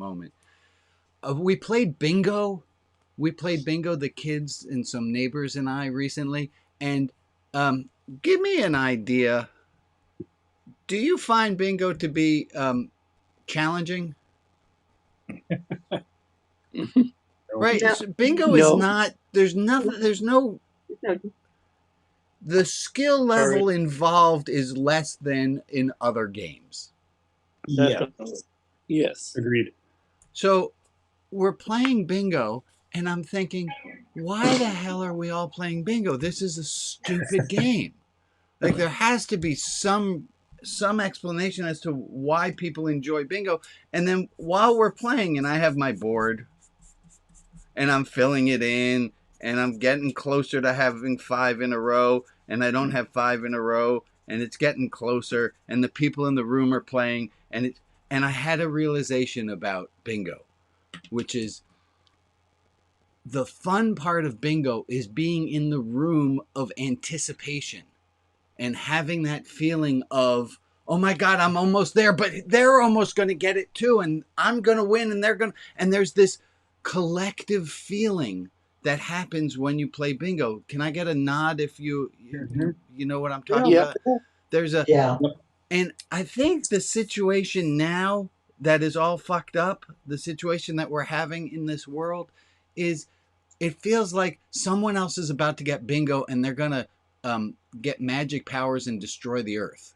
moment. We played bingo. The kids and some neighbors and I recently. And give me an idea. Do you find bingo to be challenging? Right. No. So bingo is not, there's nothing, there's no, the skill level involved is less than in other games. Yeah. Yes. Agreed. So we're playing bingo, and I'm thinking, why the hell are we all playing bingo? This is a stupid game. Like, there has to be some explanation as to why people enjoy bingo. And then while we're playing, and I have my board, and I'm filling it in, and I'm getting closer to having 5 in a row, and I don't have 5 in a row, and it's getting closer, and the people in the room are playing, and I had a realization about bingo, which is the fun part of bingo is being in the room of anticipation and having that feeling of, oh my God, I'm almost there, but they're almost going to get it too, and I'm going to win, and they're going to, and there's this collective feeling that happens when you play bingo. Can I get a nod if you know what I'm talking about? There's a, and I think the situation now that is all fucked up, the situation that we're having in this world is, it feels like someone else is about to get bingo and they're going to get magic powers and destroy the earth.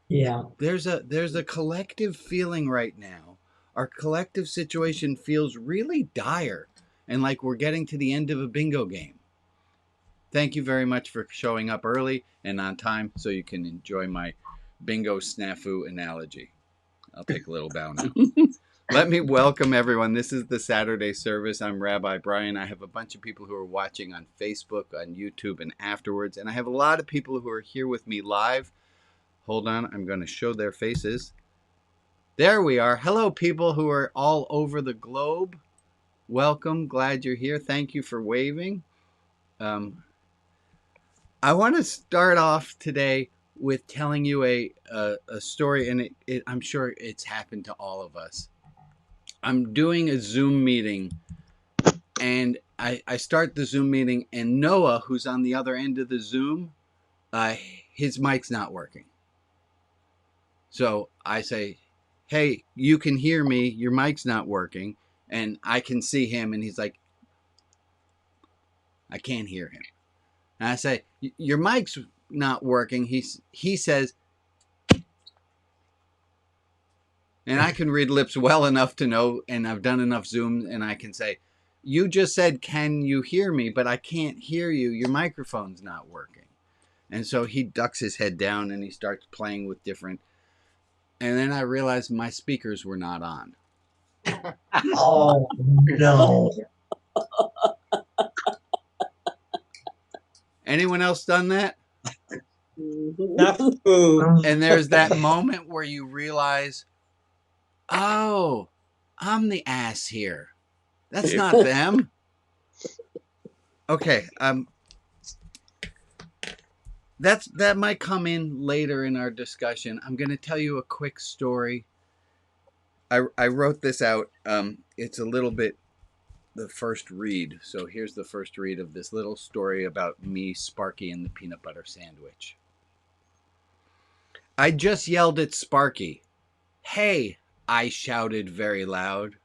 Yeah. There's a collective feeling right now. Our collective situation feels really dire and like we're getting to the end of a bingo game. Thank you very much for showing up early and on time so you can enjoy my bingo snafu analogy. I'll take a little bow now. Let me welcome everyone. This is the Saturday service. I'm Rabbi Brian. I have a bunch of people who are watching on Facebook, on YouTube, and afterwards. And I have a lot of people who are here with me live. Hold on. I'm going to show their faces. There we are. Hello, people who are all over the globe. Welcome. Glad you're here. Thank you for waving. I want to start off today with telling you a story, and I'm sure it's happened to all of us. I'm doing a Zoom meeting, and I start the Zoom meeting, and Noah, who's on the other end of the Zoom, his mic's not working. So I say, hey, you can hear me, your mic's not working, and I can see him, and he's like, I can't hear him. And I say, your mic's not working. He says, and I can read lips well enough to know, and I've done enough Zooms, and I can say, you just said, can you hear me? But I can't hear you. Your microphone's not working. And so he ducks his head down, and he starts playing with different. And then I realized my speakers were not on. Oh, no. Anyone else done that? Mm-hmm. And there's that moment where you realize, oh, I'm the ass here. That's not them. Okay, that might come in later in our discussion. I'm going to tell you a quick story. I wrote this out. It's a little bit the first read. So here's the first read of this little story about me, Sparky, and the peanut butter sandwich. I just yelled at Sparky. Hey, I shouted very loud.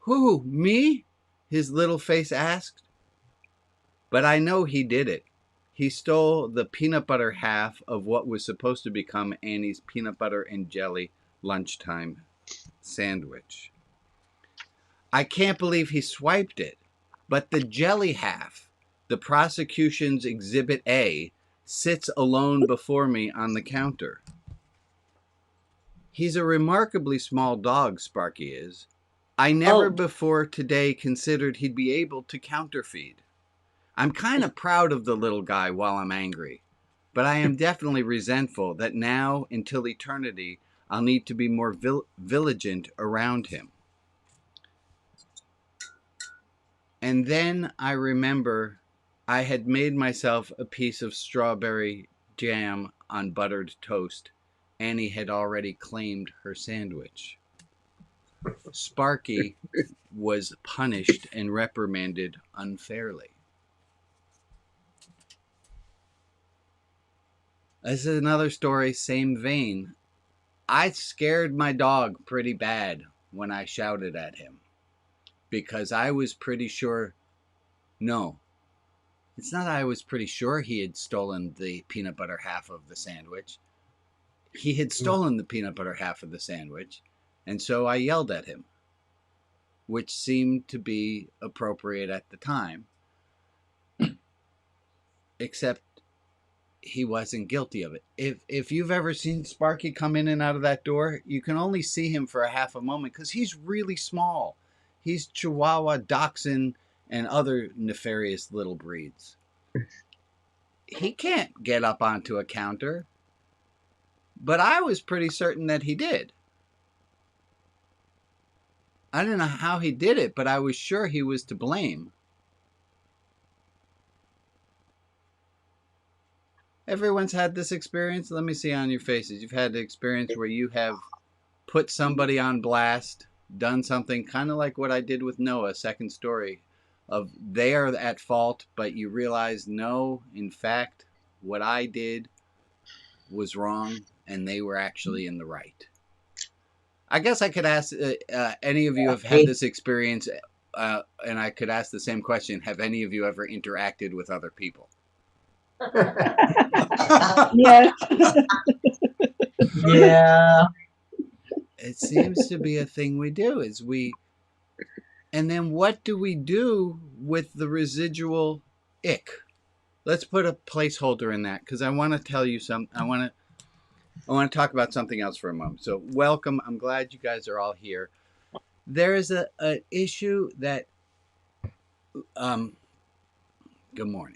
Who, me? His little face asked. But I know he did it. He stole the peanut butter half of what was supposed to become Annie's peanut butter and jelly lunchtime sandwich. I can't believe he swiped it, but the jelly half, the prosecution's Exhibit A, sits alone before me on the counter. He's a remarkably small dog, Sparky is. I never before today considered he'd be able to counterfeit. I'm kind of proud of the little guy while I'm angry, but I am definitely resentful that now, until eternity, I'll need to be more vigilant around him. And then I remember I had made myself a piece of strawberry jam on buttered toast Annie had already claimed her sandwich. Sparky was punished and reprimanded unfairly. This is another story, same vein. I scared my dog pretty bad when I shouted at him because I was pretty sure, no, it's not I was pretty sure he had stolen the peanut butter half of the sandwich. He had stolen the peanut butter half of the sandwich, and so I yelled at him, which seemed to be appropriate at the time, except he wasn't guilty of it. If you've ever seen Sparky come in and out of that door, you can only see him for a half a moment because he's really small. He's Chihuahua, Dachshund, and other nefarious little breeds. He can't get up onto a counter, but I was pretty certain that he did. I don't know how he did it, but I was sure he was to blame. Everyone's had this experience. Let me see on your faces. You've had the experience where you have put somebody on blast, done something kind of like what I did with Noah, second story, of they are at fault, but you realize, no, in fact, what I did was wrong and they were actually in the right. I guess I could ask, any of you have had this experience, and I could ask the same question. Have any of you ever interacted with other people? Yes. Yeah. It seems to be a thing we do, is we, and then what do we do with the residual ick? Let's put a placeholder in that, because I want to tell you something. I want to talk about something else for a moment. So welcome. I'm glad you guys are all here. There is an issue that, good morning.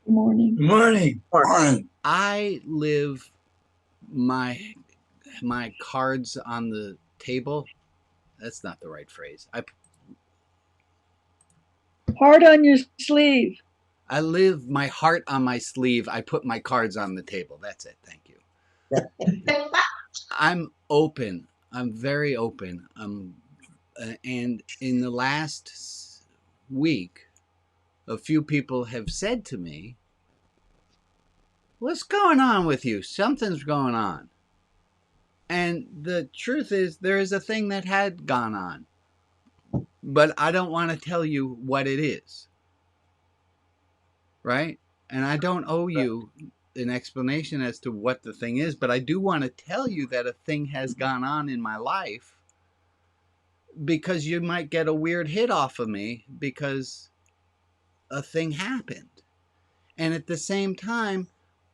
Morning. Morning. I live my cards on the table. That's not the right phrase. Heart on your sleeve. I live my heart on my sleeve. I put my cards on the table. That's it. Thank you. I'm open. I'm very open. And in the last week, a few people have said to me, "What's going on with you? Something's going on." And the truth is, there is a thing that had gone on, but I don't want to tell you what it is. Right? And I don't owe you an explanation as to what the thing is, but I do want to tell you that a thing has gone on in my life, because you might get a weird hit off of me because a thing happened. And at the same time,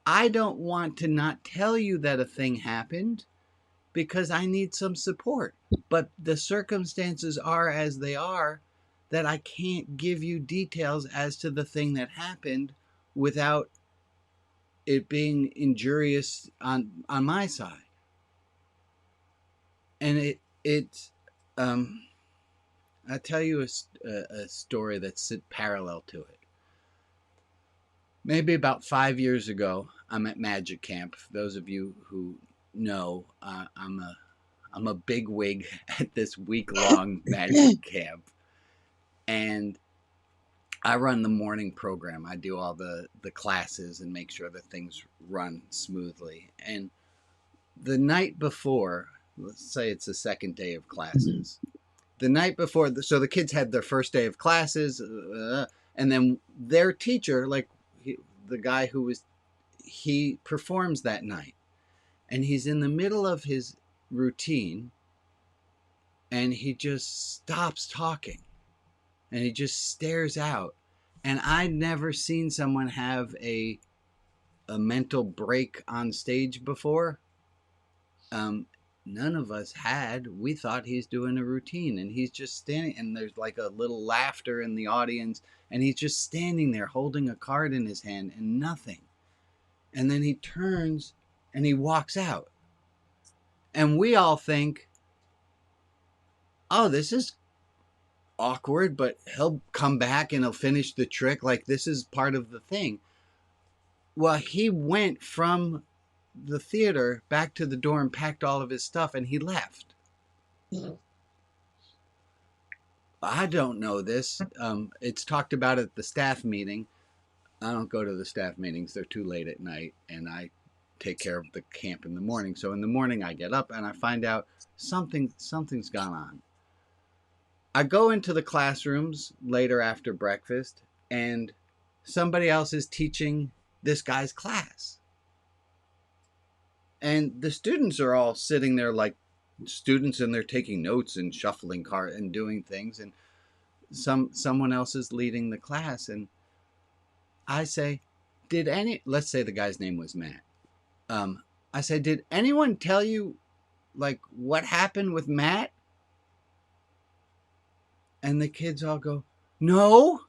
I don't want to not tell you that a thing happened because I need some support. But the circumstances are as they are, that I can't give you details as to the thing that happened without it being injurious on my side. And I'll tell you a story that's parallel to it. Maybe about 5 years ago, I'm at Magic Camp. For those of you who know, I'm a big wig at this week-long Magic Camp, and I run the morning program. I do all the classes and make sure that things run smoothly. And the night before, let's say it's the second day of classes, the night before, so the kids had their first day of classes, and then their teacher, like the guy he performs that night, and he's in the middle of his routine, and he just stops talking, and he just stares out. And I'd never seen someone have a mental break on stage before. None of us had. We thought he's doing a routine, and he's just standing, and there's like a little laughter in the audience, and he's just standing there holding a card in his hand and nothing. And then he turns and he walks out. And we all think, oh, this is awkward, but he'll come back and he'll finish the trick. Like, this is part of the thing. Well, he went from the theater back to the dorm, packed all of his stuff, and he left. I don't know this. It's talked about at the staff meeting. I don't go to the staff meetings. They're too late at night, and I take care of the camp in the morning. So in the morning, I get up and I find out something's gone on. I go into the classrooms later after breakfast, and somebody else is teaching this guy's class. And the students are all sitting there like students, and they're taking notes and shuffling cards and doing things, and someone else is leading the class. And I say, let's say the guy's name was Matt. I say, did anyone tell you like what happened with Matt? And the kids all go, no.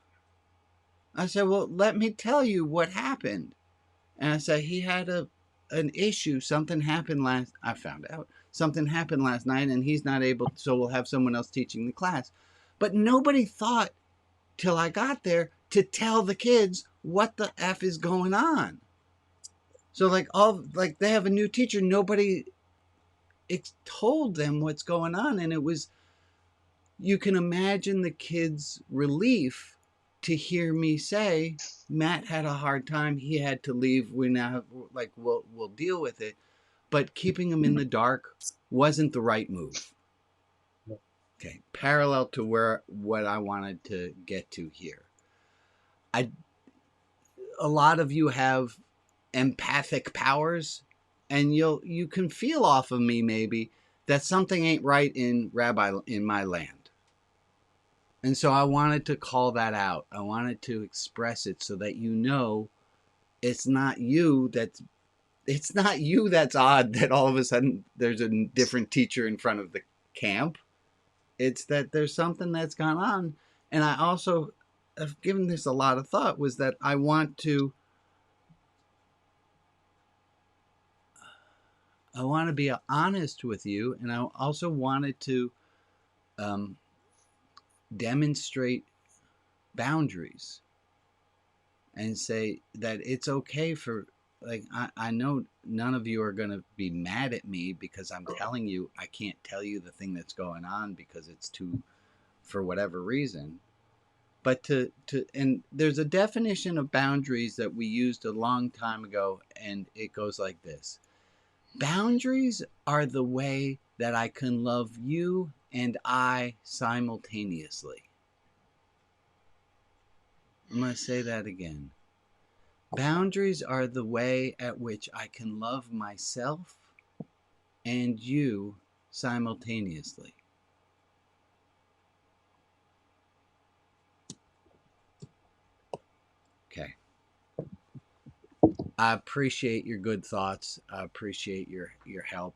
I said, well, let me tell you what happened. And I said, he had an issue. Something happened I found out something happened last night, and he's not able, so we'll have someone else teaching the class. But nobody thought till I got there to tell the kids what the F is going on. So like they have a new teacher. Nobody told them what's going on. And you can imagine the kids' relief to hear me say, Matt had a hard time. He had to leave. We now have, we'll deal with it. But keeping him in the dark wasn't the right move. Okay, parallel to what I wanted to get to here. A lot of you have empathic powers, and you can feel off of me maybe that something ain't right in Rabbi in my land. And so I wanted to call that out. I wanted to express it so that you know it's not you that's odd that all of a sudden there's a different teacher in front of the camp. It's that there's something that's gone on. And I also have given this a lot of thought, was that I want to be honest with you, and I also wanted to demonstrate boundaries and say that it's okay for, like, I know none of you are going to be mad at me because I'm telling you I can't tell you the thing that's going on because it's too, for whatever reason. But and there's a definition of boundaries that we used a long time ago, and it goes like this. Boundaries are the way that I can love you and I simultaneously. I'm going to say that again. Boundaries are the way at which I can love myself and you simultaneously. Okay. I appreciate your good thoughts. I appreciate your help.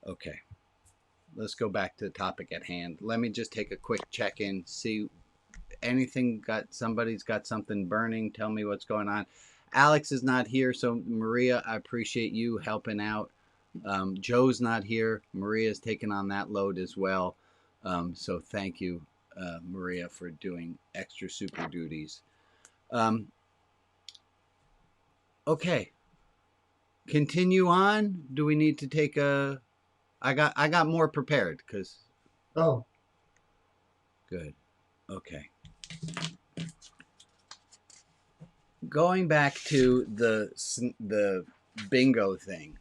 Okay. Let's go back to the topic at hand. Let me just take a quick check-in, see somebody's got something burning. Tell me what's going on. Alex is not here, so Maria, I appreciate you helping out. Joe's not here. Maria's taken on that load as well. So thank you, Maria, for doing extra super duties. Okay. Continue on. Do we need to take a... I got more prepared because... Oh. Good. Okay. Going back to the bingo thing.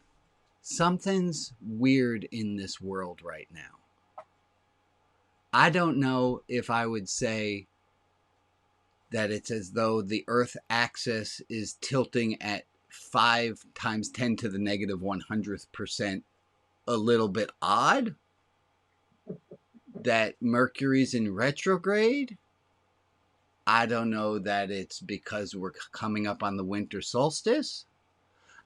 Something's weird in this world right now. I don't know if I would say that it's as though the Earth axis is tilting at 5 times 10 to the negative 100% a little bit odd. That Mercury's in retrograde. I don't know that it's because we're coming up on the winter solstice.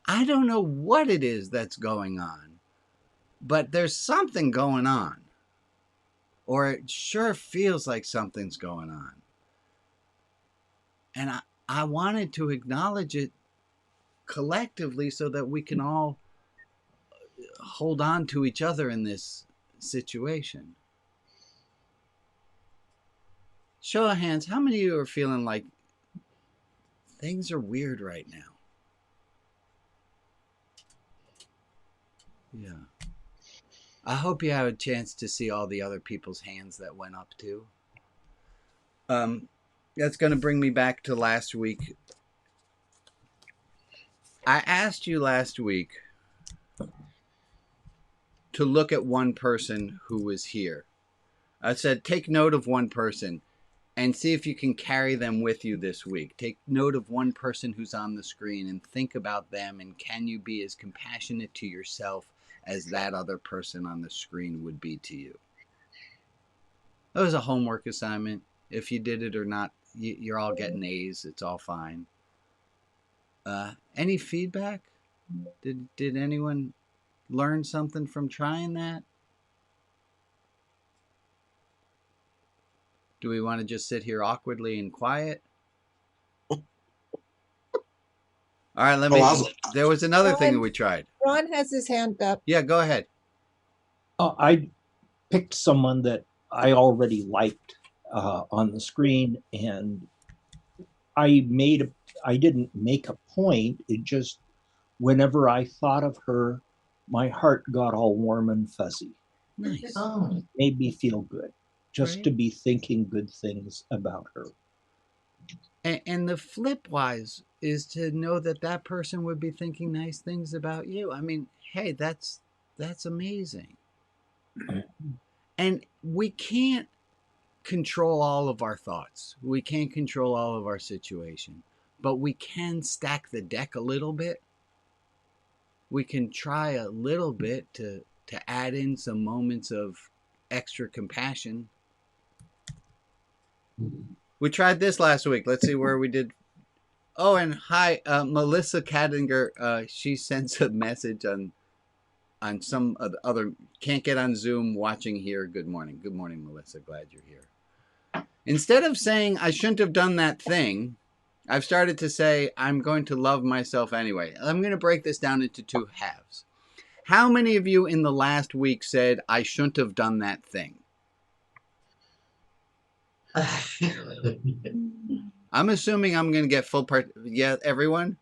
I don't know what it is that's going on, but there's something going on, or it sure feels like something's going on. And I wanted to acknowledge it collectively so that we can all hold on to each other in this situation. Show of hands, how many of you are feeling like things are weird right now. Yeah. I hope you have a chance to see all the other people's hands that went up too. That's going to bring me back to last week. I asked you last week to look at one person who was here. I said, take note of one person and see if you can carry them with you this week. Take note of one person who's on the screen and think about them, and can you be as compassionate to yourself as that other person on the screen would be to you? That was a homework assignment. If you did it or not, you're all getting A's. It's all fine. Any feedback? Did anyone learn something from trying that? Do we want to just sit here awkwardly and quiet? All right, there was another thing that we tried. Ron has his hand up. Yeah, go ahead. I picked someone that I already liked on the screen, and I didn't make a point. It just, whenever I thought of her, my heart got all warm and fuzzy. Nice. Oh, Made me feel good just Right. to be thinking good things about her. And the flip wise is to know that that person would be thinking nice things about you. I mean, hey, that's amazing. And we can't control all of our thoughts. We can't control all of our situation, but we can stack the deck a little bit. We can try a little bit to add in some moments of extra compassion. We tried this last week. Let's see where we did. Oh, and hi, Melissa Kadinger. She sends a message on some of the other. Can't get on Zoom. Watching here. Good morning. Good morning, Melissa. Glad you're here. Instead of saying I shouldn't have done that thing, I've started to say I'm going to love myself anyway. I'm going to break this down into two halves. How many of you in the last week said I shouldn't have done that thing? I'm assuming I'm going to get full part. Yeah, everyone?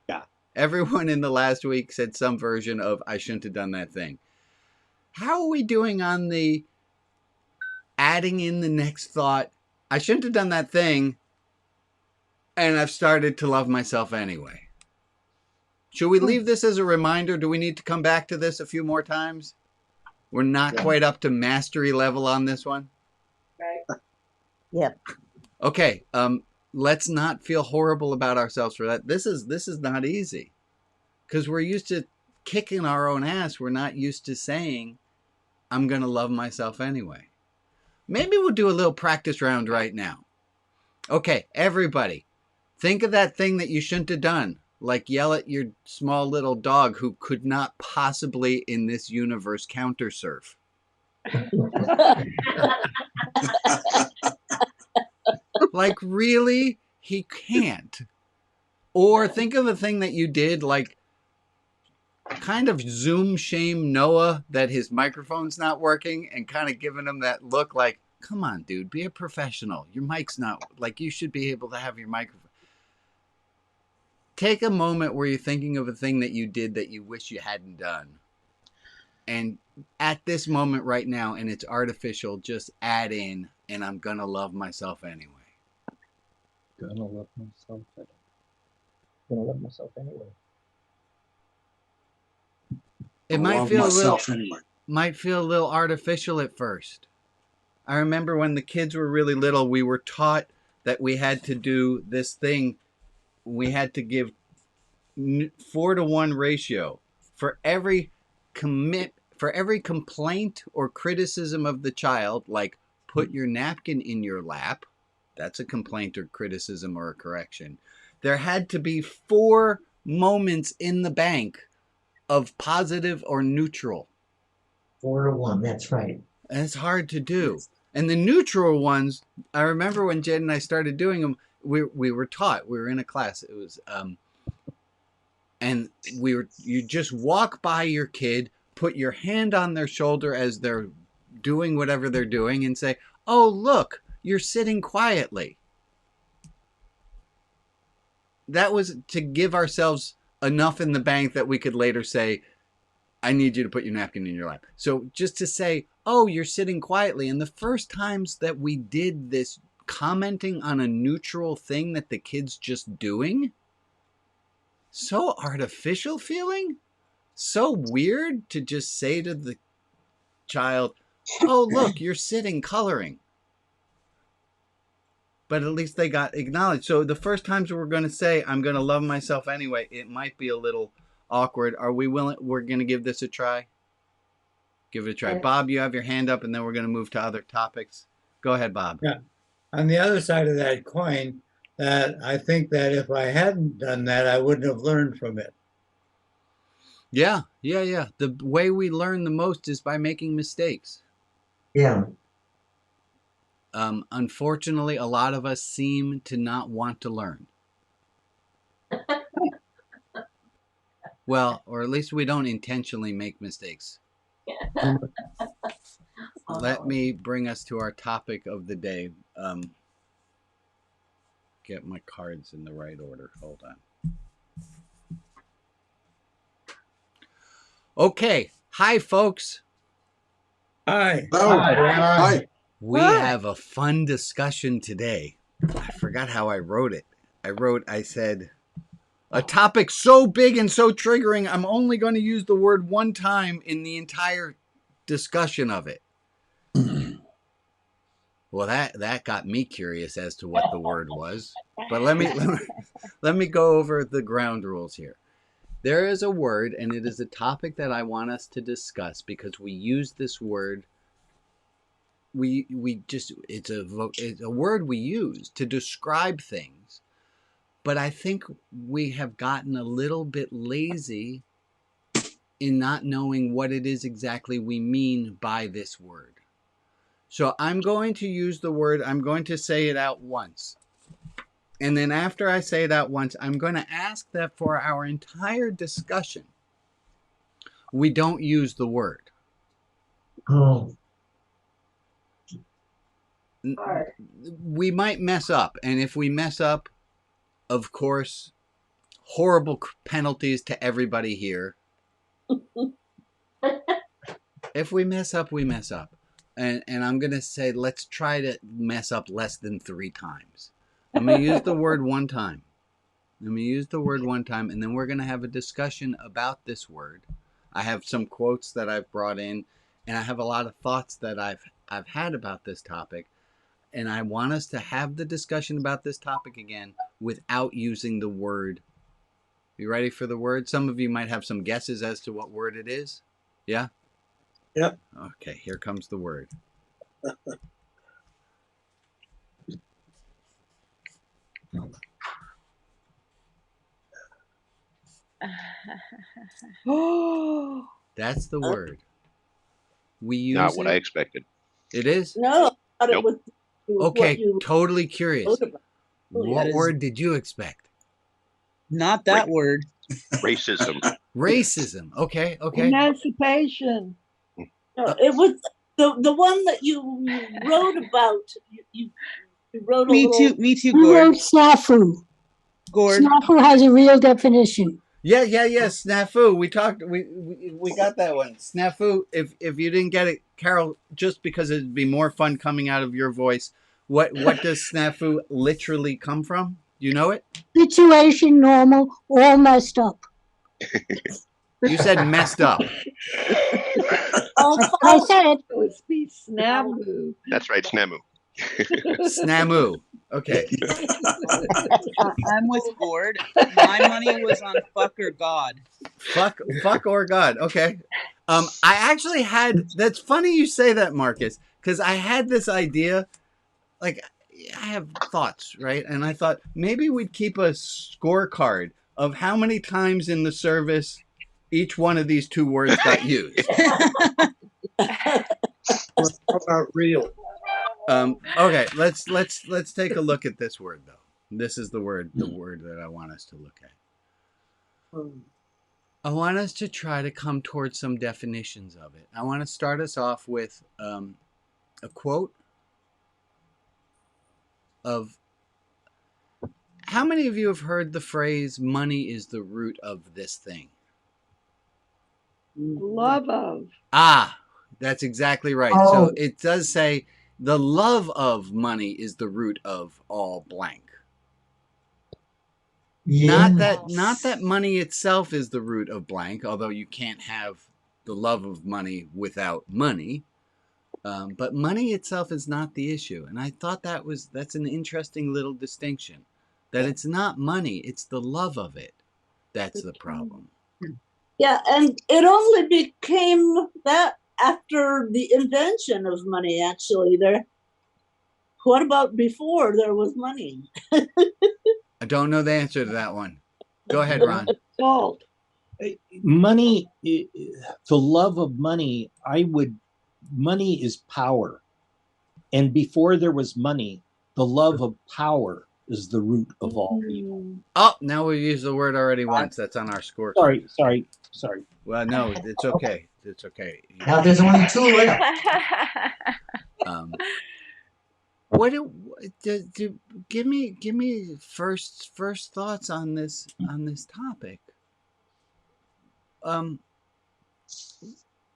Yeah. Everyone in the last week said some version of I shouldn't have done that thing. How are we doing on the adding in the next thought? I shouldn't have done that thing, and I've started to love myself anyway. Should we leave this as a reminder? Do we need to come back to this a few more times? We're not quite up to mastery level on this one. Right. Yep. Okay. Let's not feel horrible about ourselves for that. This is not easy because we're used to kicking our own ass. We're not used to saying, I'm going to love myself anyway. Maybe we'll do a little practice round right now. Okay, everybody, think of that thing that you shouldn't have done. Like yell at your small little dog who could not possibly in this universe counter surf. Like, really? He can't. Or think of a thing that you did, like kind of Zoom shame Noah that his microphone's not working and kind of giving him that look like, come on, dude, be a professional. Your mic's not, like, you should be able to have your microphone. Take a moment where you're thinking of a thing that you did that you wish you hadn't done. And at this moment right now, and it's artificial, just add in, and I'm going to love myself anyway. Gonna love myself anyway. Gonna love myself anyway. It might feel a little artificial at first. I remember when the kids were really little, we were taught that we had to do this thing. We had to give 4-to-1 ratio for every complaint or criticism of the child, like put your napkin in your lap. That's a complaint or criticism or a correction. There had to be 4 moments in the bank of positive or neutral. 4-to-1, that's right. And it's hard to do. And the neutral ones, I remember when Jed and I started doing them, we were taught, we were in a class. It was, and you just walk by your kid, put your hand on their shoulder as they're doing whatever they're doing and say, oh, look, you're sitting quietly. that was to give ourselves enough in the bank that we could later say, I need you to put your napkin in your lap. So just to say, oh, you're sitting quietly. And the first times that we did this, commenting on a neutral thing that the kid's just doing, so artificial feeling, so weird to just say to the child, oh, look, you're sitting coloring. But at least they got acknowledged. So the first times we're going to say, I'm going to love myself anyway, it might be a little awkward. Are we willing? We're going to give this a try? Give it a try. Bob, you have your hand up, and then we're going to move to other topics. Go ahead, Bob. Yeah. On the other side of that coin, that I think that if I hadn't done that, I wouldn't have learned from it. Yeah. The way we learn the most is by making mistakes. Yeah. Unfortunately, a lot of us seem to not want to learn. Well, or at least we don't intentionally make mistakes. Let me bring us to our topic of the day. Get my cards in the right order. Hold on. Okay. Hi, folks. Hi. Hi. We have a fun discussion today. I forgot how I wrote it. I said, a topic so big and so triggering, I'm only going to use the word one time in the entire discussion of it. Well, that got me curious as to what the word was. But let me go over the ground rules here. There is a word, and it is a topic that I want us to discuss because we use this word. It's a word we use to describe things, but I think we have gotten a little bit lazy in not knowing what it is exactly we mean by this word. So I'm going to use the word, I'm going to say it out once. And then after I say it out once, I'm going to ask that for our entire discussion, we don't use the word. Oh, We might mess up. And if we mess up, of course, horrible penalties to everybody here. If we mess up, we mess up. And I'm going to say, let's try to mess up less than 3 times. I'm going to use the word one time. And then we're going to have a discussion about this word. I have some quotes that I've brought in, and I have a lot of thoughts that I've had about this topic. And I want us to have the discussion about this topic again without using the word. You ready for the word? Some of you might have some guesses as to what word it is. Yeah? Yep. Okay, here comes the word. That's the word. We use Not what I it. expected. It is? No, I thought Nope. it was Okay, what you totally curious. wrote about. What That is- word did you expect? Not that word. Racism. Racism. Okay. Emancipation. No, it was the one that you wrote about. You wrote a Me little. too. Me too, We Gord. wrote snafu. Gord. Snafu has a real definition. Yeah. Snafu. We talked. We got that one. Snafu. If you didn't get it, Carol, just because it'd be more fun coming out of your voice. What does snafu literally come from? Do you know it? Situation normal, all messed up. You said messed up. I said, It would be snafu. That's right, Snemu. Snamu. Okay. I'm with Gord. My money was on fuck or God. Fuck or God. Okay. I actually had. That's funny you say that, Marcus, because I had this idea. Like, I have thoughts, right? And I thought maybe we'd keep a scorecard of how many times in the service each one of these 2 words got used. How about real? Okay, let's take a look at this word though. This is the word that I want us to look at. I want us to try to come towards some definitions of it. I want to start us off with a quote of How many of you have heard the phrase "money is the root of this thing"? Love of. Ah, that's exactly right. Oh. So it does say the love of money is the root of all blank. Not that money itself is the root of blank, although you can't have the love of money without money. But money itself is not the issue. And I thought that's an interesting little distinction. That it's not money, it's the love of it. That's the problem. Yeah, and it only became that after the invention of money, actually. What about before there was money? I don't know the answer to that one. Go ahead, Ron. Salt. Money, the love of money, money is power. And before there was money, the love of power is the root of all evil. Oh, now we've used the word already once. That's on our scorecard. Sorry. Well, no, it's okay. It's okay. Now there's only 2 left. Give me first thoughts on this topic.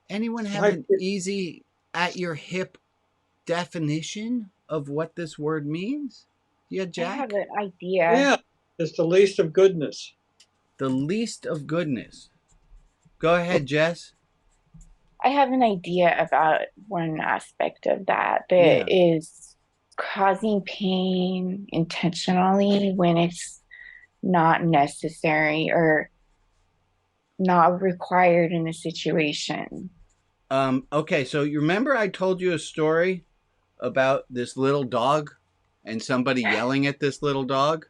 Anyone have an easy at your hip definition of what this word means? Yeah, Jack? I have an idea. Yeah, it's the least of goodness. The least of goodness. Go ahead, Jess. I have an idea about one aspect of that is causing pain intentionally when it's not necessary or not required in a situation. Okay, so you remember I told you a story about this little dog and somebody yelling at this little dog?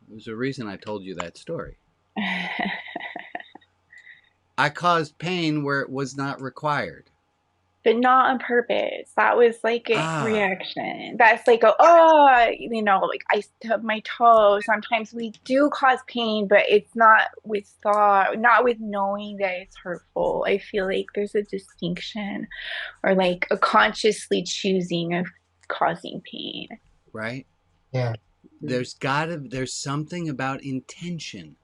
There's a reason I told you that story. I caused pain where it was not required. But not on purpose. That was like a reaction. That's like, like I stubbed my toe. Sometimes we do cause pain, but it's not with thought, not with knowing that it's hurtful. I feel like there's a distinction or like a consciously choosing of causing pain. Right? Yeah. There's something about intention.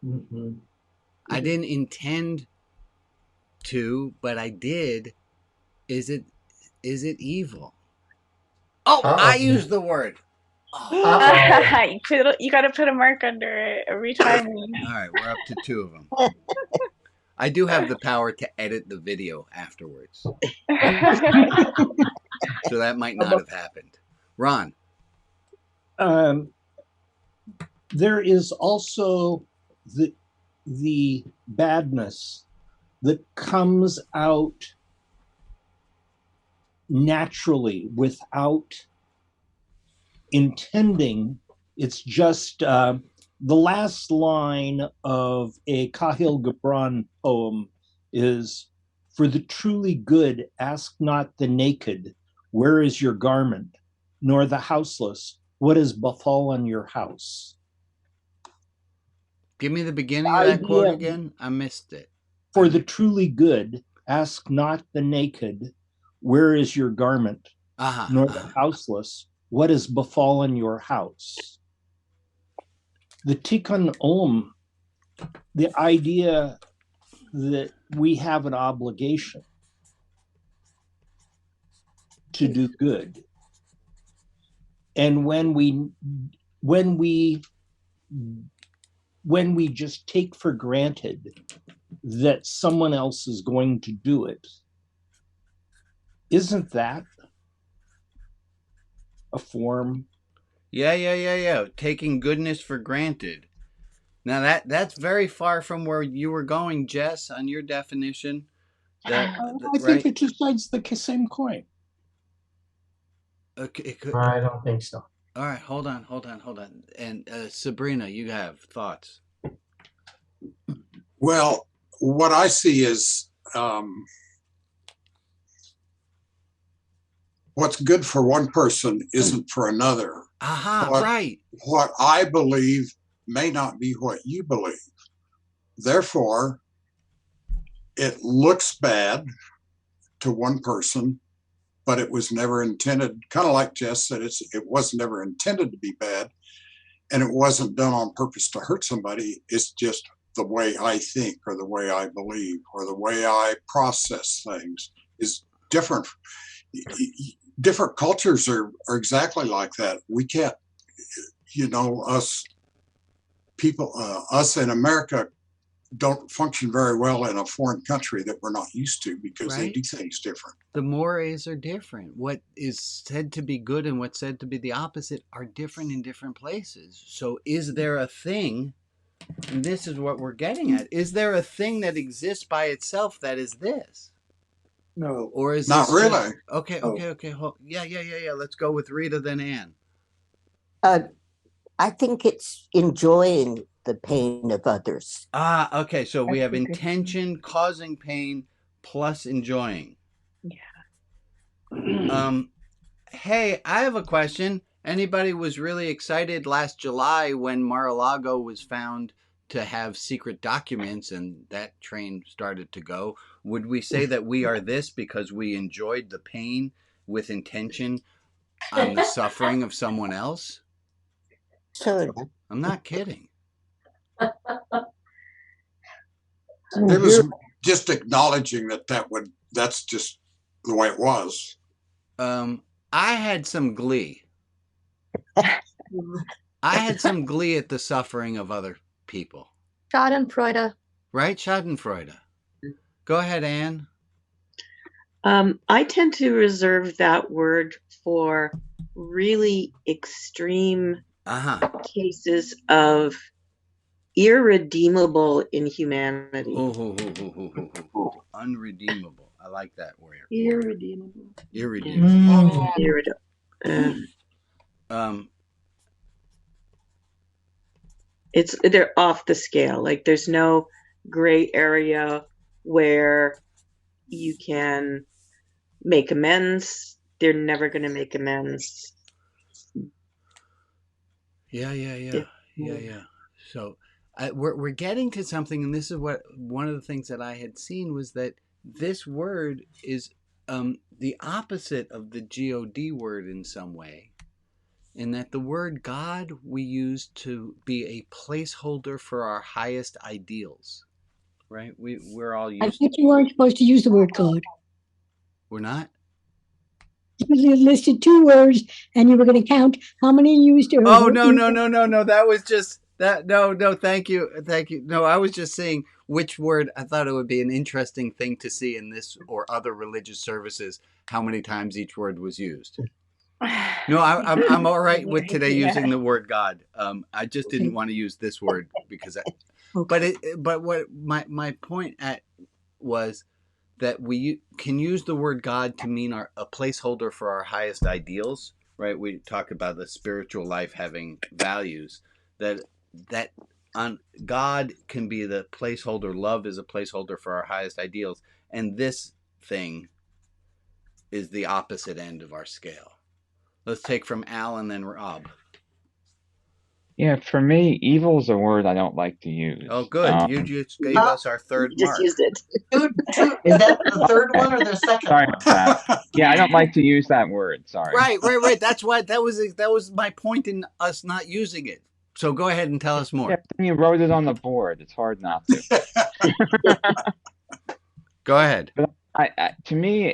Mm-hmm. I didn't intend to, but I did. Is it evil? Oh, I used the word. You got to put a mark under it every time. All right, we're up to 2 of them. I do have the power to edit the video afterwards. So that might not have happened. Ron. There is also the badness that comes out naturally without intending. It's just the last line of a Kahil Gibran poem is, "For the truly good, ask not the naked, where is your garment, nor the houseless, what has befallen your house." Give me the beginning of that quote again. I missed it. For the truly good, ask not the naked, where is your garment, nor the houseless, what has befallen your house. The Tikkun Olam, the idea that we have an obligation to do good. And when we just take for granted that someone else is going to do it, isn't that a form? Yeah. Taking goodness for granted. Now that's very far from where you were going, Jess, on your definition. I think it just sides the same coin. Okay, I don't think so. All right, hold on. And Sabrina, you have thoughts? Well, what I see is what's good for one person isn't for another. Right. What I believe may not be what you believe. Therefore, it looks bad to one person but it was never intended, kind of like Jess said, it was never intended to be bad, and it wasn't done on purpose to hurt somebody. It's just the way I think, or the way I believe, or the way I process things is different. Different cultures are exactly like that. We can't, us people, us in America don't function very well in a foreign country that we're not used to, because they Right. do things different. The mores are different. What is said to be good and what's said to be the opposite are different in different places. So is there a thing, and this is what we're getting at, is there a thing that exists by itself that is this? No. Or is Not this really. just, okay. Yeah. Let's go with Rita, then Ann. I think it's enjoying the pain of others. Okay. So we That's have a good intention, causing pain, plus enjoying. Yeah. Hey, I have a question. Anybody was really excited last July when Mar-a-Lago was found to have secret documents and that train started to go? Would we say that we are this because we enjoyed the pain with intention on the suffering of someone else? Sure. I'm not kidding. It was just acknowledging that's just the way it was. I had some glee. I had some glee at the suffering of other people. Schadenfreude. Right? Schadenfreude. Go ahead, Anne. I tend to reserve that word for really extreme cases of irredeemable inhumanity. Unredeemable. I like that word. Irredeemable. Irredeemable. They're off the scale. Like there's no gray area where you can make amends. They're never going to make amends. Yeah. So we're getting to something, and this is what one of the things that I had seen was that this word is the opposite of the God word in some way, in that the word God we use to be a placeholder for our highest ideals, right? We're all I used. thought you weren't supposed to use the word God. We're not. You listed 2 words, and you were going to count how many you used. Oh no! That was just that. No. Thank you. No, I was just saying which word. I thought it would be an interesting thing to see in this or other religious services how many times each word was used. No, I'm all right with today using the word God. I just didn't want to use this word because but what my point was that we can use the word God to mean a placeholder for our highest ideals, right? We talk about the spiritual life having values, that on God can be the placeholder. Love is a placeholder for our highest ideals, and this thing is the opposite end of our scale. Let's take from Al and then Rob. Yeah, for me, evil is a word I don't like to use. Oh, good. You just gave us our third mark. Just used it. Is that the third one or the second Sorry one? about that. Yeah, I don't like to use that word. Sorry. Right. That's why that was my point in us not using it. So go ahead and tell us more. Yeah, then you wrote it on the board. It's hard not to. Go ahead. But to me,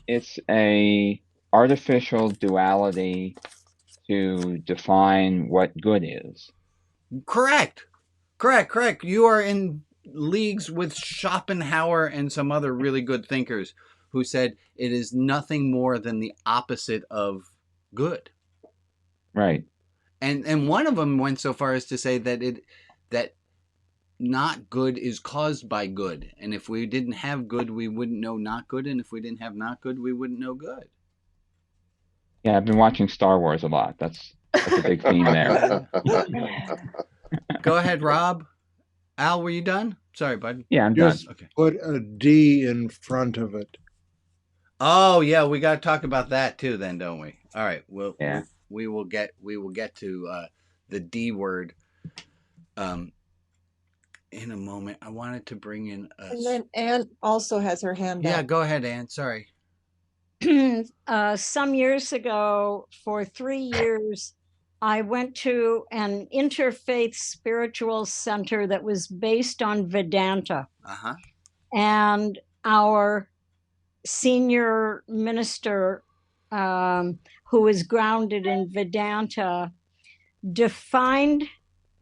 it's a artificial duality to define what good is. Correct. You are in leagues with Schopenhauer and some other really good thinkers who said it is nothing more than the opposite of good. Right. And one of them went so far as to say that not good is caused by good. And if we didn't have good, we wouldn't know not good. And if we didn't have not good, we wouldn't know good. Yeah, I've been watching Star Wars a lot. That's a big theme there. Go ahead, Rob. Al, were you done? Sorry, bud. Yeah, I'm Just done. Okay. put a D in front of it. Oh yeah, we got to talk about that too, then, don't we? All right. We will get to the D word in a moment. I wanted to bring in and then Anne also has her hand up. Yeah, go ahead, Ann. Sorry. some years ago, for 3 years, I went to an interfaith spiritual center that was based on Vedanta. Uh-huh. And our senior minister, who is grounded in Vedanta, defined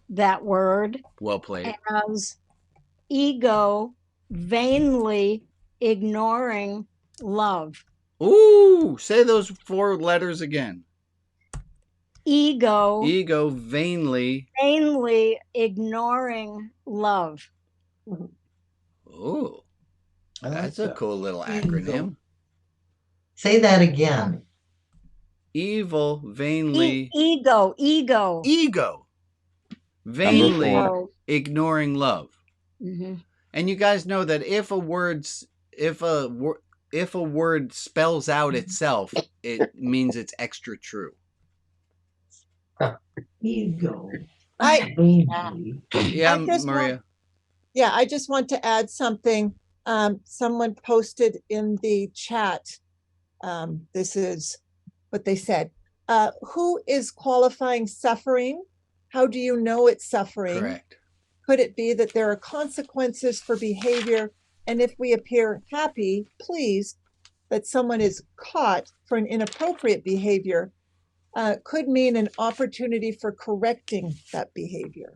that word Well played. as ego vainly ignoring love. Ooh, say those 4 letters again. Ego vainly ignoring love. Ooh, that's a that. cool little acronym. Say that again. Evil vainly Ego. Vainly Ego. ignoring love. Mm-hmm. And you guys know that if a word spells out itself, it means it's extra true. Ego. Yeah, Maria. I just want to add something. Someone posted in the chat. This is what they said. Who is qualifying suffering? How do you know it's suffering? Correct. Could it be that there are consequences for behavior? And if we appear happy, pleased that someone is caught for an inappropriate behavior, could mean an opportunity for correcting that behavior.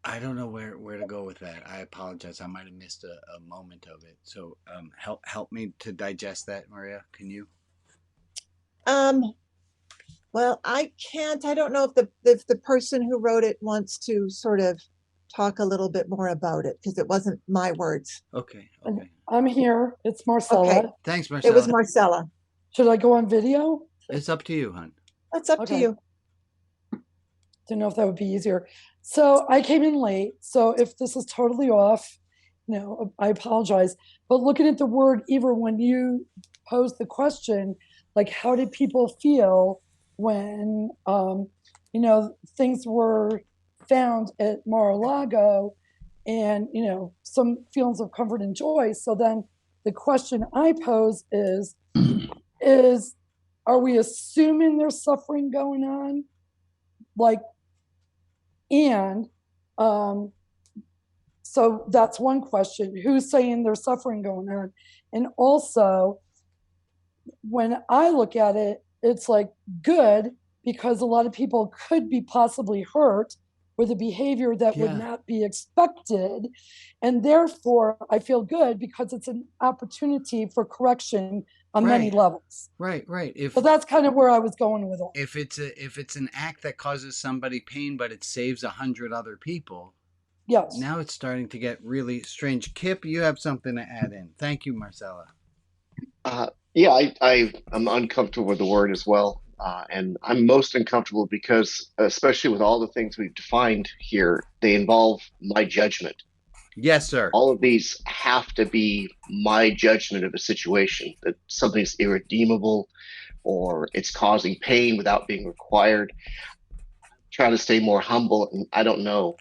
I don't know where to go with that. I apologize. I might have missed a moment of it. So help me to digest that, Maria. Can you? Well, I can't. I don't know if the person who wrote it wants to sort of talk a little bit more about it, because it wasn't my words. Okay. I'm here. It's Marcella. Okay. Thanks, Marcella. It was Marcella. Should I go on video? It's up to you, hon. That's up to you. Didn't know if that would be easier. So I came in late. So if this is totally off, I apologize. But looking at the word, Eva, when you posed the question, like, how did people feel when, things were found at Mar-a-Lago, and, some feelings of comfort and joy. So then the question I pose is, are we assuming there's suffering going on? So that's one question. Who's saying there's suffering going on? And also, when I look at it, it's like good, because a lot of people could be possibly hurt with a behavior that would not be expected. And therefore, I feel good because it's an opportunity for correction on many levels. Right. So that's kind of where I was going with it. If it's an act that causes somebody pain, but it saves 100 other people. Yes. Now it's starting to get really strange. Kip, you have something to add in. Thank you, Marcella. I'm uncomfortable with the word as well. And I'm most uncomfortable because, especially with all the things we've defined here, they involve my judgment. Yes, sir. All of these have to be my judgment of a situation, that something's irredeemable or it's causing pain without being required. Try to stay more humble, and I don't know.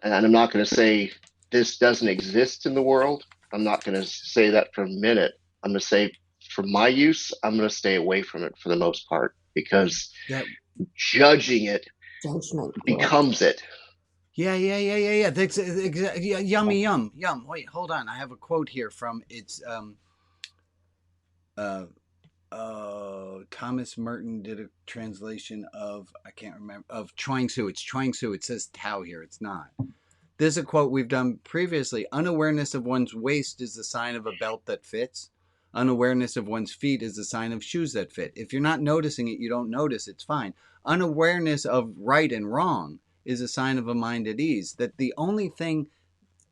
And I'm not going to say this doesn't exist in the world. I'm not going to say that for a minute. I'm going to say, for my use, I'm going to stay away from it for the most part, because judging it becomes it. Yeah. That's yummy, yum. Wait, hold on. I have a quote here from Thomas Merton did a translation of, I can't remember, of Chuang Tzu. It's Chuang Tzu. It says Tao here. It's not. This is a quote we've done previously. Unawareness of one's waist is the sign of a belt that fits. Unawareness of one's feet is a sign of shoes that fit. If you're not noticing it, you don't notice. It's fine. Unawareness of right and wrong is a sign of a mind at ease. That the only thing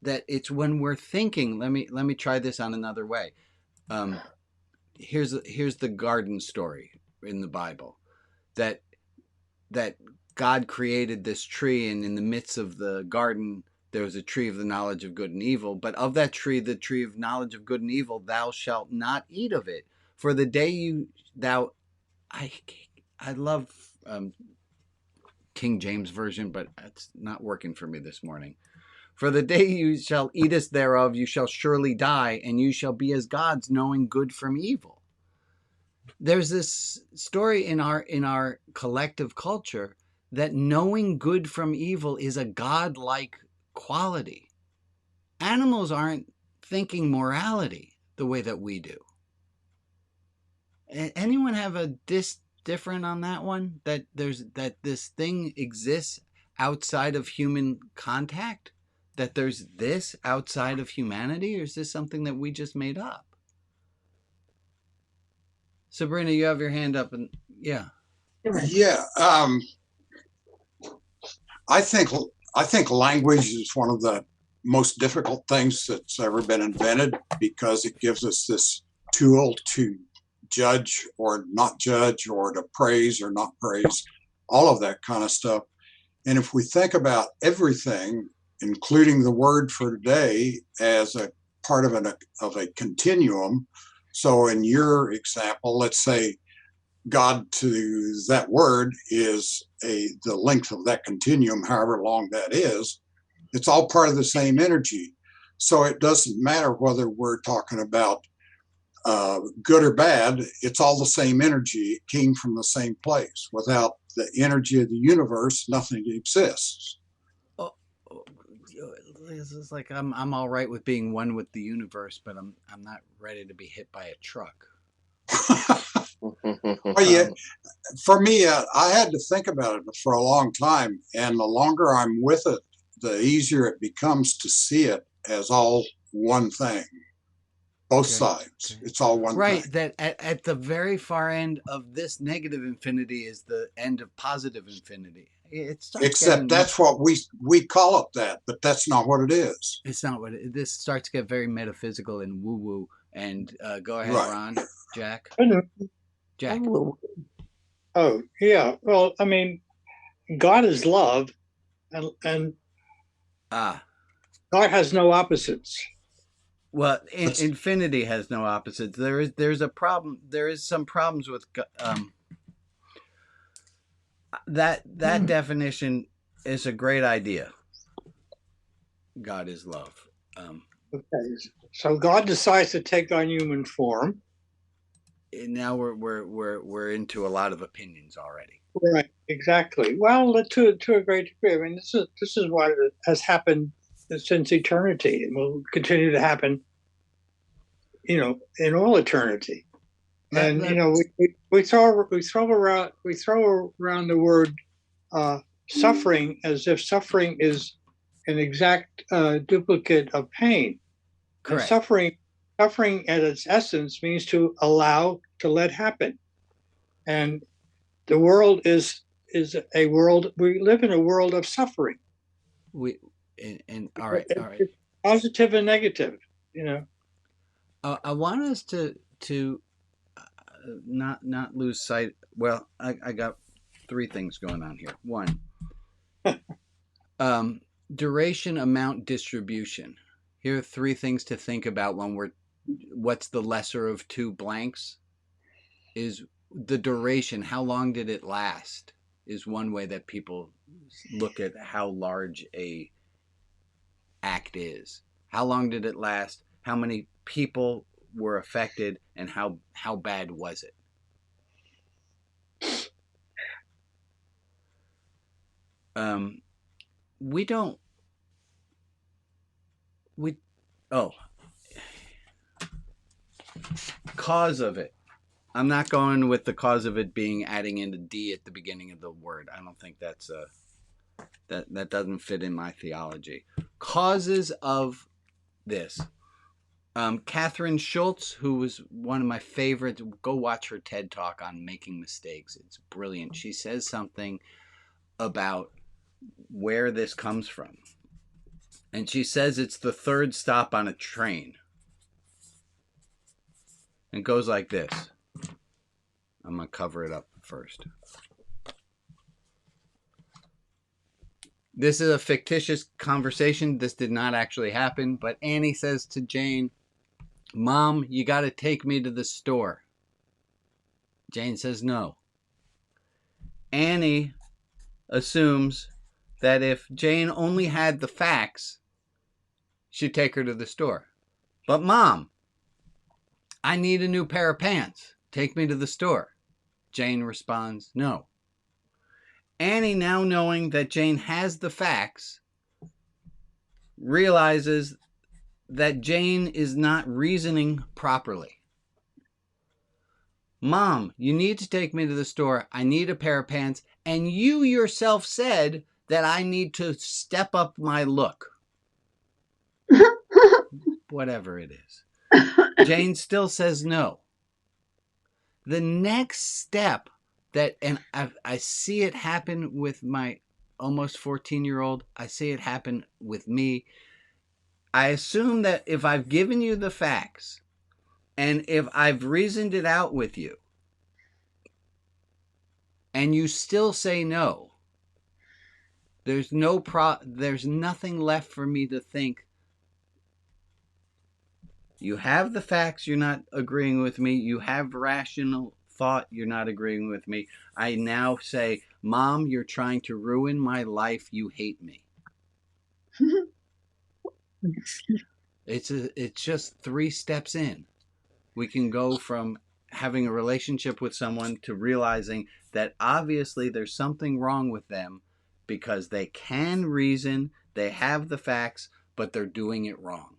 that it's when we're thinking. Let me try this on another way. Here's the garden story in the Bible, that God created this tree, and in the midst of the garden there was a tree of the knowledge of good and evil. But of that tree, the tree of knowledge of good and evil, thou shalt not eat of it. For the day I love King James Version, but it's not working for me this morning. For the day you shall eatest thereof, you shall surely die, and you shall be as gods, knowing good from evil. There's this story in our collective culture that knowing good from evil is a godlike quality. Animals aren't thinking morality the way that we do. Anyone have a different on that one? That this thing exists outside of human contact? That there's this outside of humanity, or is this something that we just made up? Sabrina, you have your hand up, and yeah. Yeah. I think language is one of the most difficult things that's ever been invented, because it gives us this tool to judge or not judge, or to praise or not praise, all of that kind of stuff. And if we think about everything, including the word for today, as a part of a continuum. So in your example, let's say God to that word is the length of that continuum, however long that is. It's all part of the same energy. So it doesn't matter whether we're talking about good or bad, it's all the same energy. It came from the same place. Without the energy of the universe, nothing exists. This is like I'm all right with being one with the universe, but I'm not ready to be hit by a truck. Well, yeah, for me, I had to think about it for a long time, and the longer I'm with it, the easier it becomes to see it as all one thing. Both sides. It's all one right, thing. That at the very far end of this negative infinity is the end of positive infinity. Except that's what we call it that, but that's not what it is. It's not what this starts to get very metaphysical and woo-woo. And go ahead, Right. Ron, Jack. Jack. Oh, yeah. Well, I mean, God is love, and God has no opposites. Well, infinity has no opposites. There's a problem. There is some problems with that definition. Is a great idea. God is love. Okay, so God decides to take on human form. And now we're into a lot of opinions already. Right, exactly. Well, to a great degree. I mean, this is what has happened since eternity, and will continue to happen. In all eternity. And we throw around the word suffering as if suffering is an exact duplicate of pain. Correct. And suffering at its essence means to allow, to let happen. And the world is a world. We live in a world of suffering. All right. Positive and negative. I want us to not lose sight. Well, I got three things going on here. One, duration, amount, distribution. Here are three things to think about when what's the lesser of two blanks? Is the duration. How long did it last? Is one way that people look at how large a act is. How long did it last? How many people were affected, and how bad was it? Cause of it. I'm not going with the cause of it being adding in a D at the beginning of the word. I don't think that's that doesn't fit in my theology. Causes of this. Catherine Schultz, who was one of my favorites, go watch her TED Talk on making mistakes. It's brilliant. She says something about where this comes from. And she says it's the third stop on a train. And it goes like this. I'm going to cover it up first. This is a fictitious conversation. This did not actually happen. But Annie says to Jane, "Mom, you got to take me to the store." Jane says no. Annie assumes that if Jane only had the facts, should take her to the store. But Mom, I need a new pair of pants. Take me to the store. Jane responds, no. Annie, now knowing that Jane has the facts, realizes that Jane is not reasoning properly. Mom, you need to take me to the store. I need a pair of pants. And you yourself said that I need to step up my look. Whatever it is. Jane still says no. The next step that, and I see it happen with my almost 14-year-old. I see it happen with me. I assume that if I've given you the facts and if I've reasoned it out with you and you still say no, there's nothing left for me to think. You have the facts, you're not agreeing with me. You have rational thought, you're not agreeing with me. I now say, Mom, you're trying to ruin my life. You hate me. It's just 3 steps in. We can go from having a relationship with someone to realizing that obviously there's something wrong with them because they can reason, they have the facts, but they're doing it wrong.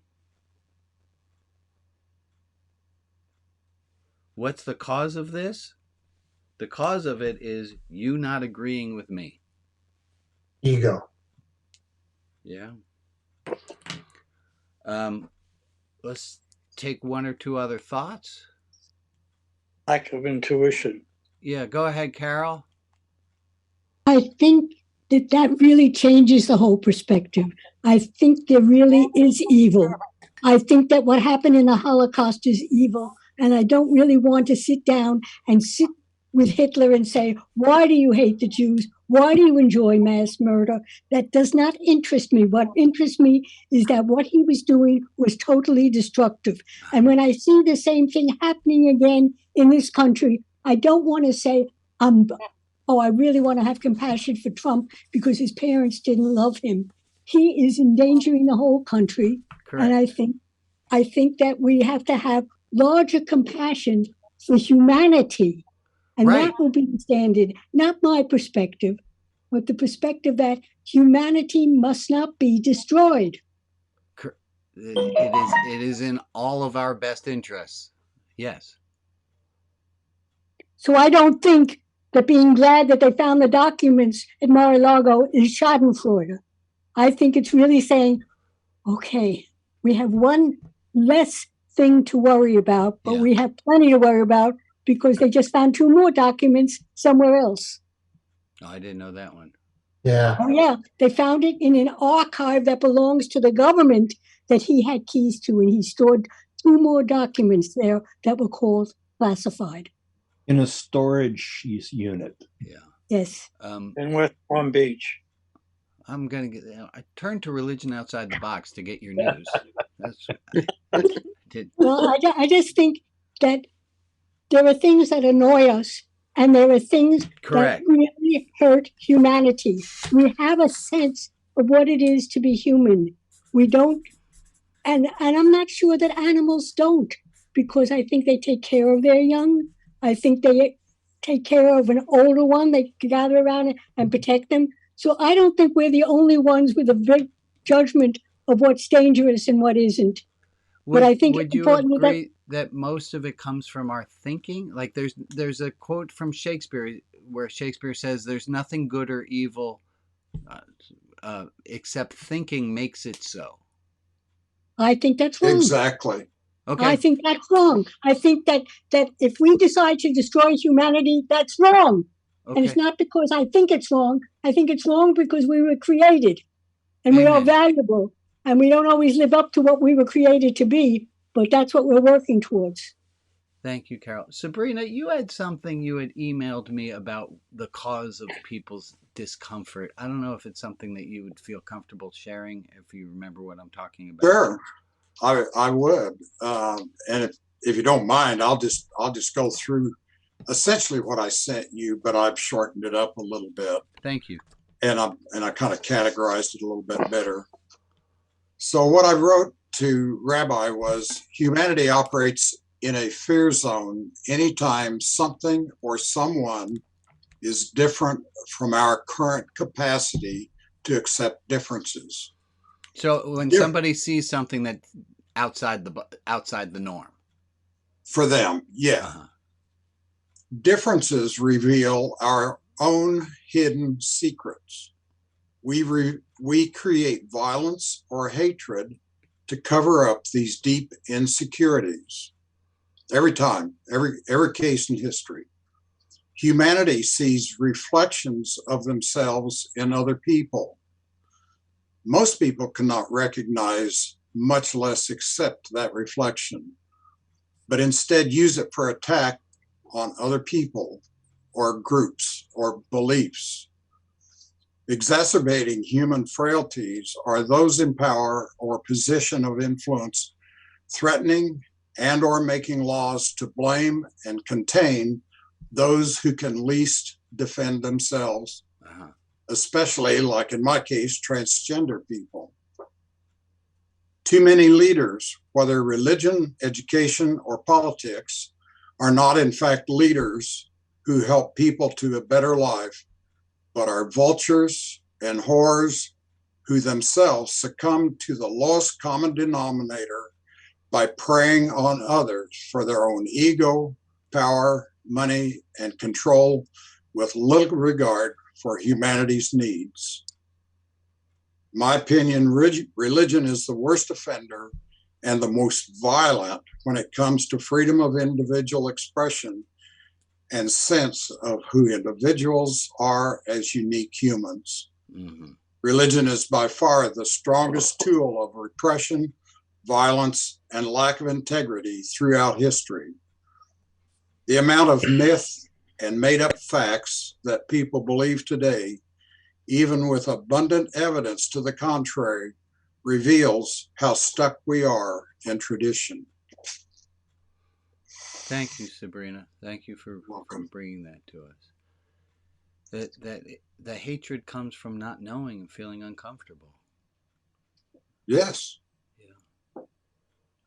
What's the cause of this? The cause of it is you not agreeing with me. Ego. Yeah. Let's take 1 or 2 other thoughts. Lack of intuition. Yeah, go ahead, Carol. I think that really changes the whole perspective. I think there really is evil. I think that what happened in the Holocaust is evil. And I don't really want to sit down and sit with Hitler and say, why do you hate the Jews? Why do you enjoy mass murder? That does not interest me. What interests me is that what he was doing was totally destructive. And when I see the same thing happening again in this country, I don't want to say, I really want to have compassion for Trump because his parents didn't love him. He is endangering the whole country. Correct. And I think that we have to have larger compassion for humanity. And right. That will be the standard, not my perspective, but the perspective that humanity must not be destroyed. It is in all of our best interests. Yes. So I don't think that being glad that they found the documents at Mar-a-Lago is schadenfreude. I think it's really saying, okay, we have one less thing to worry about, but we have plenty to worry about because they just found 2 more documents somewhere else. Oh, I didn't know that one. Yeah. Oh, yeah. They found it in an archive that belongs to the government that he had keys to, and he stored 2 more documents there that were called classified. In a storage unit. Yeah. Yes. In West Palm Beach. I'm going to get, I turned to Religion Outside the Box to get your news. That's I did. Well, I just think that there are things that annoy us, and there are things Correct. that really hurt humanity. We have a sense of what it is to be human. We don't, and I'm not sure that animals don't, because I think they take care of their young. I think they take care of an older one. They gather around and protect them. So I don't think we're the only ones with a big judgment of what's dangerous and what isn't. But I think would it's you important agree that most of it comes from our thinking? Like there's a quote from Shakespeare where Shakespeare says there's nothing good or evil except thinking makes it so. I think that's wrong. Exactly. Okay. I think that's wrong. I think that if we decide to destroy humanity, that's wrong. Okay. And it's not because I think it's wrong. I think it's wrong because we were created and we are valuable. And we don't always live up to what we were created to be, but that's what we're working towards. Thank you, Carol. Sabrina, you had something you had emailed me about the cause of people's discomfort. I don't know if it's something that you would feel comfortable sharing, if you remember what I'm talking about. Sure, I would. And if you don't mind, I'll just go through essentially what I sent you, but I've shortened it up a little bit. Thank you. And I kind of categorized it a little bit better. So what I wrote to Rabbi was humanity operates in a fear zone anytime something or someone is different from our current capacity to accept differences. So when somebody sees something that's outside the norm. For them, yeah. Uh-huh. Differences reveal our own hidden secrets. We create violence or hatred to cover up these deep insecurities. Every time, every case in history. Humanity sees reflections of themselves in other people. Most people cannot recognize, much less accept that reflection, but instead use it for attack on other people or groups or beliefs. Exacerbating human frailties are those in power or position of influence threatening and or making laws to blame and contain those who can least defend themselves, especially, like in my case, transgender people. Too many leaders, whether religion, education, or politics, are not in fact leaders who help people to a better life, but are vultures and whores who themselves succumb to the lowest common denominator by preying on others for their own ego, power, money, and control with little regard for humanity's needs. In my opinion, religion is the worst offender and the most violent when it comes to freedom of individual expression and sense of who individuals are as unique humans. Mm-hmm. Religion is by far the strongest tool of repression, violence, and lack of integrity throughout history. The amount of myth and made-up facts that people believe today, even with abundant evidence to the contrary, reveals how stuck we are in tradition. Thank you, Sabrina. Thank you for bringing that to us. That the hatred comes from not knowing and feeling uncomfortable. Yes. Yeah.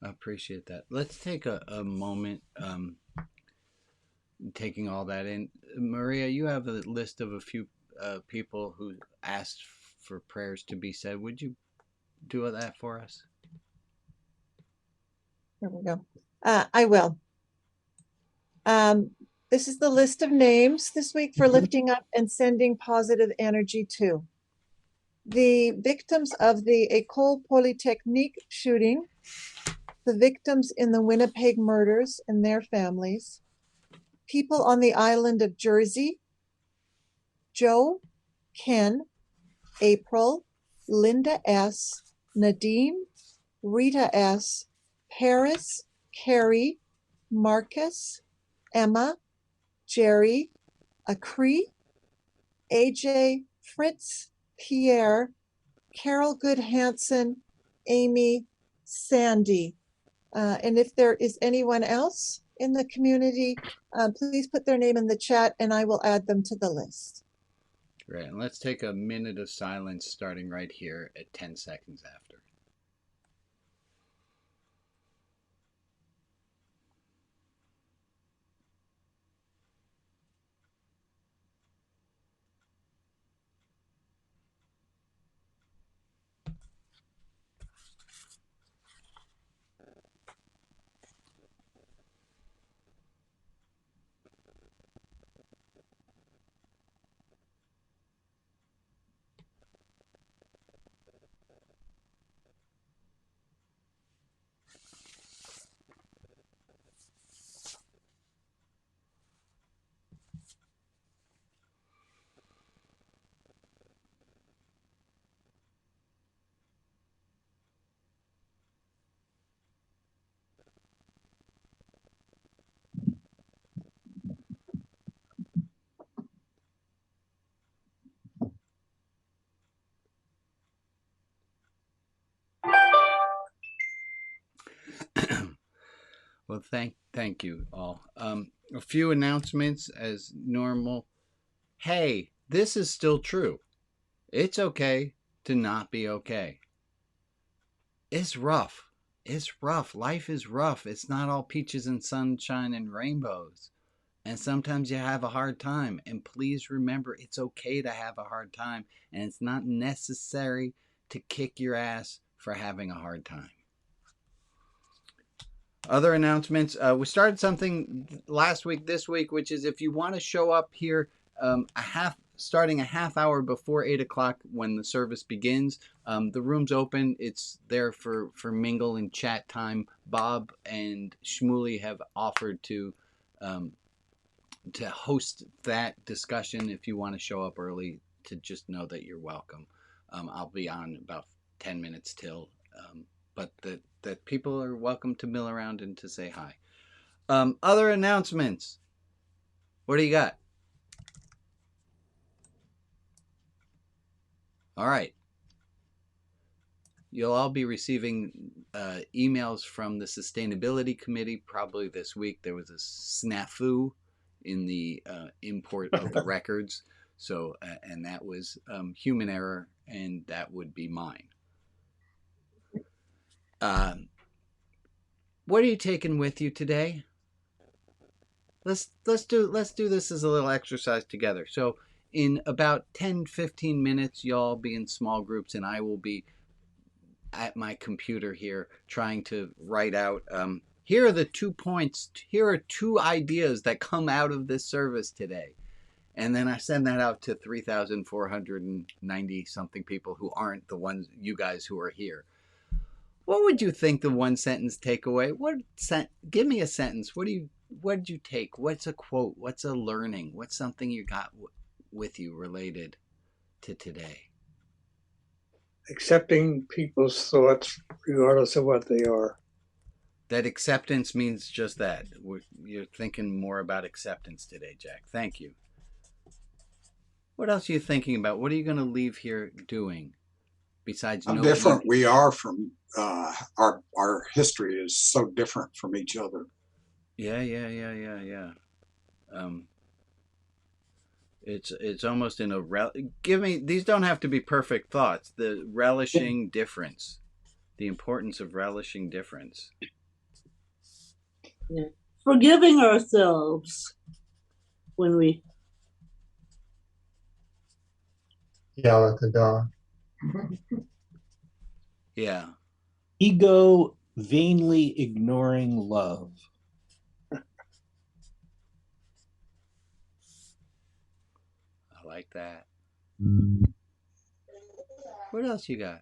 I appreciate that. Let's take a moment taking all that in. Maria, you have a list of a few people who asked for prayers to be said. Would you do that for us? There we go. I will. This is the list of names this week for lifting up and sending positive energy to. The victims of the École Polytechnique shooting, the victims in the Winnipeg murders and their families, people on the island of Jersey, Joe, Ken, April, Linda S., Nadeem, Rita S., Paris, Carrie, Marcus, Emma, Jerry, Akri, AJ, Fritz, Pierre, Carol Good Hansen, Amy, Sandy. And if there is anyone else in the community, please put their name in the chat and I will add them to the list. Great. And let's take a minute of silence starting right here at 10 seconds after. Well, thank you all. A few announcements as normal. Hey, this is still true. It's okay to not be okay. it's rough. It's rough. Life is rough. It's not all peaches and sunshine and rainbows. And sometimes you have a hard time. And please remember, it's okay to have a hard time. And it's not necessary to kick your ass for having a hard time. Other announcements. We started something last week, this week, which is if you want to show up here starting a half hour before 8 o'clock when the service begins. The room's open. It's there for mingle and chat time. Bob and Shmuley have offered to host that discussion. If you want to show up early, to just know that you're welcome. I'll be on about 10 minutes till, but that people are welcome to mill around and to say hi. Other announcements. What do you got? All right. You'll all be receiving emails from the Sustainability Committee probably this week. There was a snafu in the import of the records. So, and that was human error, and that would be mine. What are you taking with you today? Let's do this as a little exercise together. So in about 10-15 minutes, you'll be in small groups, and I will be at my computer here trying to write out here are the 2 points, here are 2 ideas that come out of this service today. And then I send that out to 3,490 something people who aren't the ones, you guys who are here. What would you think the one sentence takeaway? Give me a sentence. What did you take? What's a quote? What's a learning? What's something you got with you related to today? Accepting people's thoughts regardless of what they are. That acceptance means just that. You're thinking more about acceptance today, Jack. Thank you. What else are you thinking about? What are you going to leave here doing besides how different we are from our history is so different from each other. Yeah. It's almost in a give me, these don't have to be perfect thoughts. The relishing difference, the importance of relishing difference. Yeah. Forgiving ourselves when we yell at the dog. Yeah. Ego vainly ignoring love. I like that. What else you got?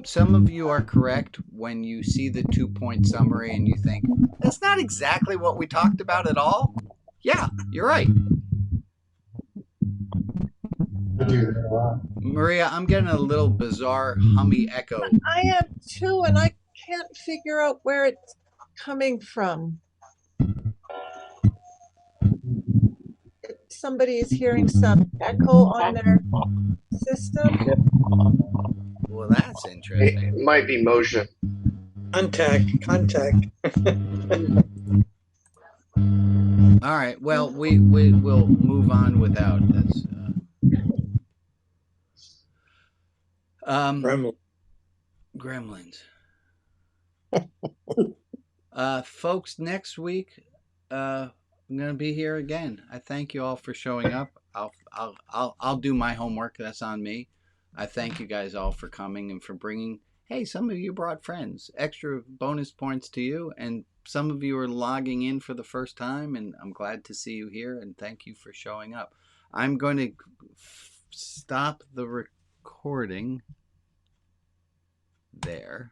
Some of you are correct when you see the 2-point summary and you think, that's not exactly what we talked about at all. Yeah, you're right. Maria, I'm getting a little bizarre hummy echo. I am too, and I can't figure out where it's coming from. Somebody is hearing some echo on their system. Well, that's interesting. It might be motion. Contact. All right. Well, we will move on without this. Gremlins. Folks, next week I'm going to be here again. I thank you all for showing up. I'll do my homework. That's on me. I thank you guys all for coming and for bringing. Hey, some of you brought friends. Extra bonus points to you, and some of you are logging in for the first time, and I'm glad to see you here, and thank you for showing up. I'm going to stop the recording there.